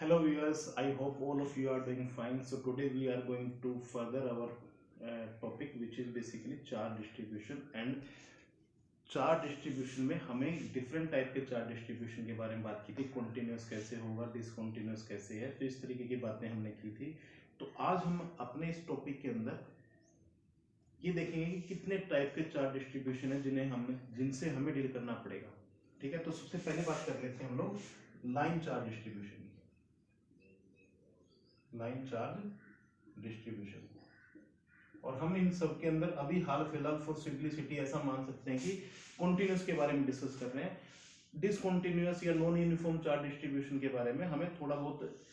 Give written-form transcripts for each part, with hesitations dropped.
Hello viewers, I hope all of you are doing fine. So today we are going to further our topic which is basically charge distribution and charge distribution में हमें different type के charge distribution के बारे में बात की थी। Continuous कैसे होगा, डिसकॉन्टिन्यूस कैसे है, तो इस तरीके की बातें हमने की थी। तो आज हम अपने इस टॉपिक के अंदर ये देखेंगे कि कितने टाइप के चार्ज डिस्ट्रीब्यूशन है जिनसे हमें डील करना पड़ेगा। ठीक है, तो सबसे पहले बात कर लेते हैं हम लोग लाइन चार्ज डिस्ट्रीब्यूशन की। लाइन चार्ज डिस्ट्रीब्यूशन, और हम इन सब के अंदर अभी हाल फिलहाल फॉर सिंप्लिसिटी ऐसा मान सकते हैं कि कॉन्टिन्यूस के बारे में डिस्कस कर रहे हैं। डिसकॉन्टिन्यूस या नॉन यूनिफॉर्म चार्ज डिस्ट्रीब्यूशन के बारे में हमें थोड़ा बहुत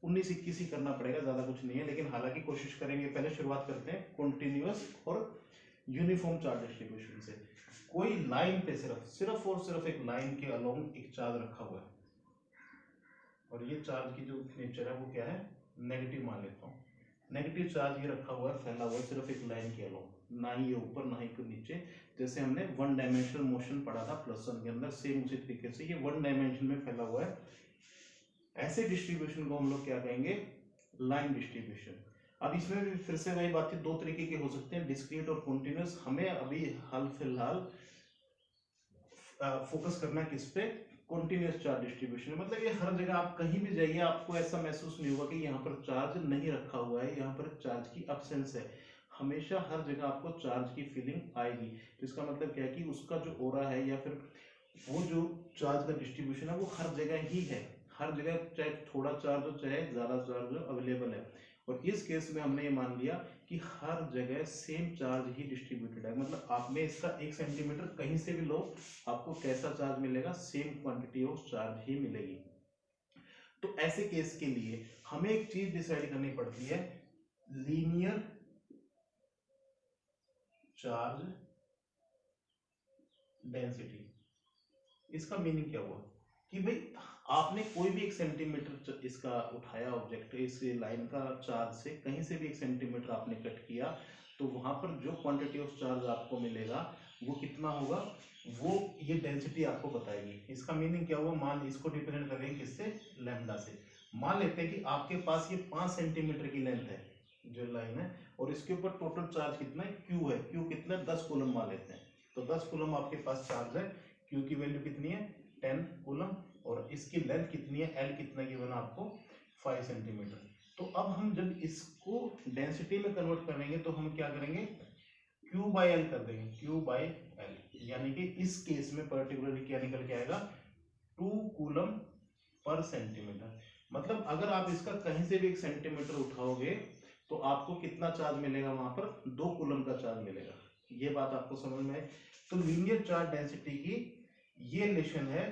19-21 ही करना पड़ेगा, ज्यादा कुछ नहीं है, लेकिन हालांकि कोशिश करेंगे। पहले शुरुआत करते हैं कॉन्टिन्यूस और यूनिफॉर्म चार्ज डिस्ट्रीब्यूशन से। कोई लाइन पे सिर्फ और सिर्फ एक लाइन के अलोंग एक चार्ज रखा हुआ है, और ये चार्ज की जो नेचर है वो क्या है, नेगेटिव मान लेता हूँ। नेगेटिव चार्ज ये रखा हुआ है, फैला हुआ है सिर्फ एक लाइन के अलोंग, ना ही ये ऊपर ना ही नीचे। जैसे हमने वन डायमेंशनल मोशन पढ़ा था प्लस वन के अंदर, सेम उसी तरीके से ये वन डायमेंशन में फैला हुआ है। ऐसे डिस्ट्रीब्यूशन को हम लोग क्या कहेंगे, लाइन डिस्ट्रीब्यूशन। अब इसमें भी फिर से वही बात है, दो तरीके के हो सकते हैं, डिस्क्रीट और कॉन्टिन्यूस। हमें अभी हाल फिलहाल फोकस करना है किस पे, कॉन्टिन्यूस चार्ज डिस्ट्रीब्यूशन। मतलब ये हर जगह आप कहीं भी जाइए आपको ऐसा महसूस नहीं होगा कि यहाँ पर चार्ज नहीं रखा हुआ है, यहाँ पर चार्ज की अब्सेंस है। हमेशा हर जगह आपको चार्ज की फीलिंग आएगी। तो इसका मतलब क्या है कि उसका जो ओरा है या फिर वो जो चार्ज का डिस्ट्रीब्यूशन है वो हर जगह ही है। हर जगह चाहे थोड़ा चार्ज हो चाहे ज्यादा चार्ज हो, अवेलेबल है। और इस केस में हमने ये मान लिया कि हर जगह सेम चार्ज ही डिस्ट्रीब्यूटेड है। मतलब आप में इसका 1 सेंटीमीटर कहीं से भी लो, आपको कैसा चार्ज मिलेगा, सेम क्वांटिटी ऑफ चार्ज ही मिलेगी। तो ऐसे केस के लिए हमें एक चीज डिसाइड करनी पड़ती है, लीनियर चार्ज डेंसिटी। इसका मीनिंग क्या हुआ कि भाई आपने कोई भी 1 सेंटीमीटर इसका उठाया ऑब्जेक्ट, इस लाइन का चार्ज से कहीं से भी 1 सेंटीमीटर आपने कट किया, तो वहां पर जो क्वांटिटी ऑफ चार्ज आपको मिलेगा वो कितना होगा, वो ये डेंसिटी आपको बताएगी। इसका मीनिंग क्या हुआ, मान इसको रिप्रेजेंट करेंगे किससे, लैम्डा से। मान लेते हैं कि आपके पास ये 5 सेंटीमीटर की लेंथ है जो लाइन है, और इसके ऊपर टोटल चार्ज कितना है, क्यू है। क्यू कितना है, 10 कूलम मान लेते हैं। तो 10 कूलम आपके पास चार्ज है, क्यू की वैल्यू कितनी है, 10 कूलम, और इसकी लेंथ कितनी है, एल कितना गिवन आपको, 5 सेंटीमीटर। तो अब हम जब इसको डेंसिटी में कन्वर्ट करेंगे तो हम क्या करेंगे, Q बाई एल कर देंगे, Q बाई एल। यानी कि इस केस में पर्टिकुलरली क्या निकल के आएगा, 2 कूलम पर सेंटीमीटर। मतलब अगर आप इसका कहीं से भी 1 सेंटीमीटर उठाओगे तो आपको कितना चार्ज मिलेगा, वहां पर 2 कूलम का चार्ज मिलेगा। ये बात आपको समझ में आई। तो लीनियर चार्ज डेंसिटी की ये रिलेशन है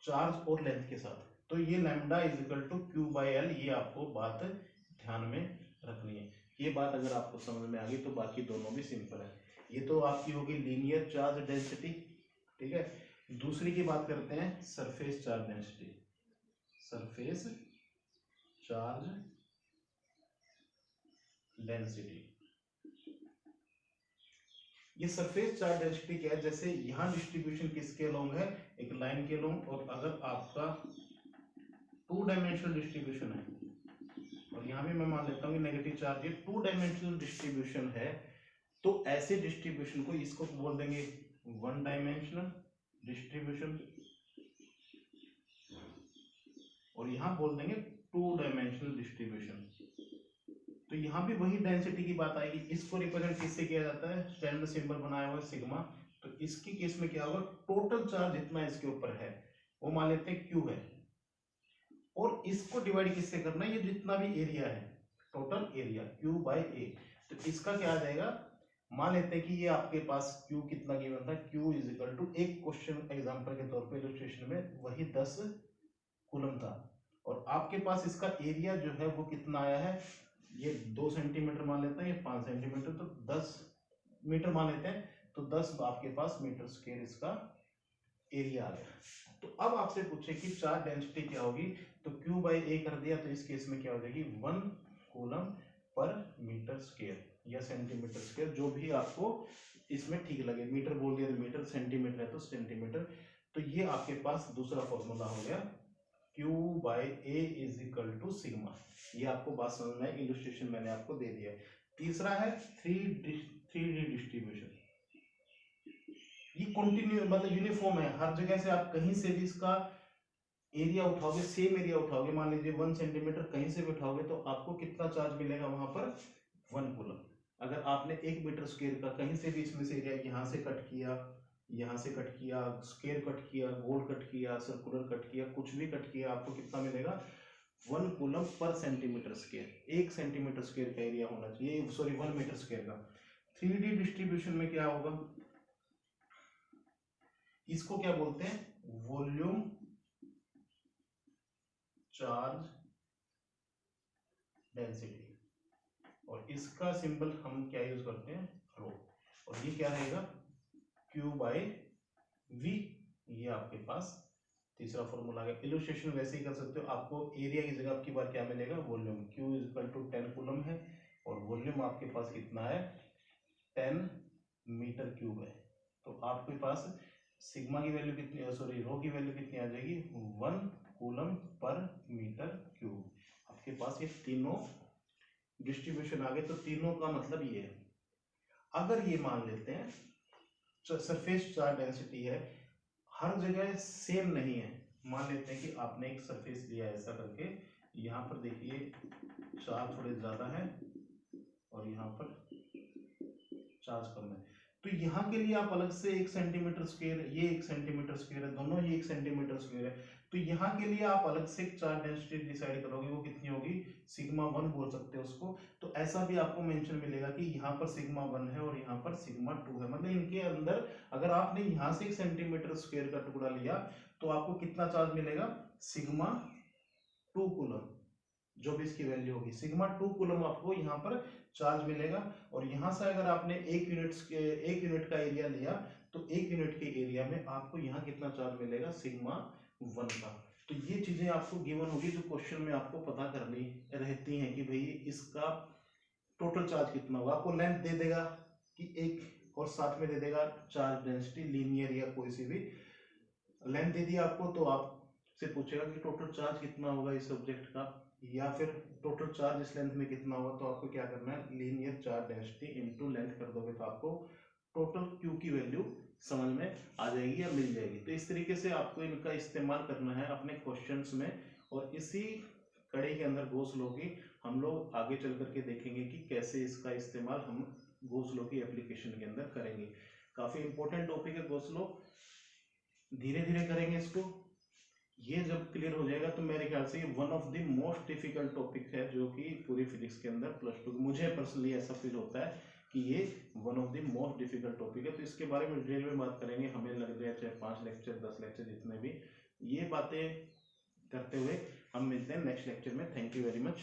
चार्ज और लेंथ के साथ। तो ये lambda is equal to Q by L, ये आपको बात ध्यान में रखनी है। ये बात अगर आपको समझ में आ गई तो बाकी दोनों भी सिंपल है। ये तो आपकी होगी लीनियर चार्ज डेंसिटी। ठीक है, दूसरी की बात करते हैं surface charge density. Surface charge density, ये सरफेस चार्ज डेंसिटी क्या है, जैसे यहाँ डिस्ट्रीब्यूशन किसके अलोंग है, एक लाइन के अलोंग। और अगर आपका 2 डायमेंशनल डिस्ट्रीब्यूशन है, और यहाँ भी मैं मान लेता हूँ कि नेगेटिव चार्ज, ये 2 डायमेंशनल डिस्ट्रीब्यूशन है, तो ऐसे डिस्ट्रीब्यूशन को इसको बोल देंगे 1 डायमेंशनल डिस्ट्रीब्यूशन, और यहाँ बोल देंगे 2 डायमेंशनल डिस्ट्रीब्यूशन। तो यहाँ भी वही डेंसिटी की बात आएगी। इसको रिप्रेजेंट किससे किया जाता है, स्टैंडर्ड सिंबल बनाया हुआ है सिग्मा। तो इसकी केस में क्या होगा, टोटल चार्ज जितना इसके ऊपर है वो मान लेते हैं क्यू है, और इसको डिवाइड किससे करना है, ये जितना भी एरिया है, टोटल एरिया क्यू बाई ए। तो इसका क्या आ जाएगा, मान लेते हैं कि ये आपके पास क्यू कितना गिवन था, क्यू इज इक्वल टू, एक क्वेश्चन एग्जांपल के तौर पे इलस्ट्रेशन में वही 10 कूलम था, और आपके पास इसका एरिया जो है वो कितना आया है, ये 2 सेंटीमीटर मान लेते हैं, ये 5 सेंटीमीटर, तो 10 मीटर मान लेते हैं। तो 10 आपके पास मीटर स्क्वायर इसका एरिया आ गया। तो अब आपसे पूछे कि चार्ज डेंसिटी क्या होगी, तो क्यू बाई ए कर दिया, तो इस केस में क्या हो जाएगी, 1 कूलम पर मीटर स्क्वायर या सेंटीमीटर स्क्वायर, जो भी आपको इसमें ठीक लगे। मीटर बोल दिया तो मीटर, सेंटीमीटर है तो सेंटीमीटर। तो ये आपके पास दूसरा फॉर्मूला हो गया Q by A is equal to sigma. ये आपको बात समझ में, इलस्ट्रेशन मैंने आपको दे दिया है। तीसरा है 3D डिस्ट्रीब्यूशन। ये कंटिन्यू मतलब यूनिफॉर्म है, हर जगह से आप कहीं से भी इसका एरिया उठाओगे, सेम एरिया उठाओगे, मान लीजिए 1 सेंटीमीटर कहीं से भी उठाओगे तो आपको कितना चार्ज मिलेगा वहां पर, 1 कूलम। अगर आपने 1 मीटर स्क्वायर का कहीं से भी इसमें से एरिया यहाँ से कट किया, यहाँ से कट किया, स्क्वायर कट किया, गोल कट किया, सर्कुलर कट किया, कुछ भी कट किया, आपको कितना मिलेगा, 1 coulomb per centimetre square. 1 centimetre square का एरिया होना चाहिए, सॉरी 1 मीटर स्क्वायर का। 3D डिस्ट्रीब्यूशन में क्या होगा, इसको क्या बोलते हैं, वॉल्यूम चार्ज डेंसिटी, और इसका सिंबल हम क्या यूज करते हैं, रो। और ये क्या रहेगा, Q बाय V। ये आपके पास तीसरा फॉर्मूला है। इलस्ट्रेशन वैसे ही कर सकते हो, आपको एरिया की जगह आपकी बार क्या मिलेगा, volume. Q is equal to 10 coulomb है और वॉल्यूम आपके पास कितना है, 10 मीटर क्यूब है। तो आपके पास सिग्मा की वैल्यू कितनी, सॉरी रो की वैल्यू कितनी आ जाएगी, 1 कूलम पर मीटर क्यूब। आपके पास ये तीनों डिस्ट्रीब्यूशन आ गए। तो तीनों का मतलब ये है, अगर ये मान लेते हैं सरफेस चार्ज डेंसिटी है, हर जगह सेम नहीं है। मान लेते हैं कि आपने एक सरफेस लिया ऐसा करके, यहाँ पर देखिए चार्ज थोड़े ज्यादा है और यहाँ पर चार्ज कम है, तो यहाँ के लिए आप अलग से 1 सेंटीमीटर स्क्वायर, ये 1 सेंटीमीटर स्क्वायर है, दोनों ही 1 सेंटीमीटर स्क्वायर है, तो यहाँ के लिए आप अलग से चार्ज डेंसिटी डिसाइड करोगे, वो कितनी होगी, सिग्मा 1 बोल सकते हो उसको। तो ऐसा भी आपको मेंशन मिलेगा कि यहाँ पर सिग्मा 1 है और यहाँ पर सिग्मा 2 है, मतलब इनके अंदर अगर आपने यहाँ से 1 सेंटीमीटर स्क्वायर का टुकड़ा लिया तो आपको कितना चार्ज मिलेगा, सिग्मा 2 कूलम, जो भी इसकी वैल्यू होगी, सिग्मा 2 कूलम आपको यहाँ पर चार्ज मिलेगा। और यहाँ से अगर आपने 1 यूनिट का एरिया लिया तो 1 यूनिट के एरिया में आपको यहाँ कितना चार्ज मिलेगा, सिग्मा 1 का। तो ये चीजें आपको गिवन होगी, जो क्वेश्चन में आपको पता करनी रहती हैं कि भाई इसका टोटल चार्ज कितना होगा। आपको लेंथ दे देगा कि 1 और साथ में दे देगा चार्ज डेंसिटी, लीनियर या कोई सी भी लेंथ दे दिया आपको, तो आपसे पूछेगा कि टोटल चार्ज कितना होगा इस ऑब्जेक्ट का, या फिर टोटल चार्ज इस लेंथ में कितना होगा। तो आपको क्या करना है, linear charge density into length कर दोगे तो आपको टोटल Q की वैल्यू समझ में आ जाएगी या मिल जाएगी। तो इस तरीके से आपको इनका इस्तेमाल करना है अपने क्वेश्चंस में, और इसी कड़ी के अंदर गोस लॉ की हम लोग आगे चल करके देखेंगे कि कैसे इसका इस्तेमाल हम गोस लॉ की एप्लीकेशन के अंदर करेंगे। काफी इंपॉर्टेंट टॉपिक है गोस लॉ, धीरे धीरे करेंगे इसको। ये जब क्लियर हो जाएगा तो मेरे ख्याल से ये one of the most difficult topic है जो कि पूरी फिजिक्स के अंदर +2, मुझे पर्सनली ऐसा फील होता है कि ये one of the most difficult topic है। तो इसके बारे में डिटेल में बात करेंगे, हमें लग जाए चाहे 5 लेक्चर 10 लेक्चर जितने भी, ये बातें करते हुए हम मिलते हैं नेक्स्ट लेक्चर में। Thank you very much.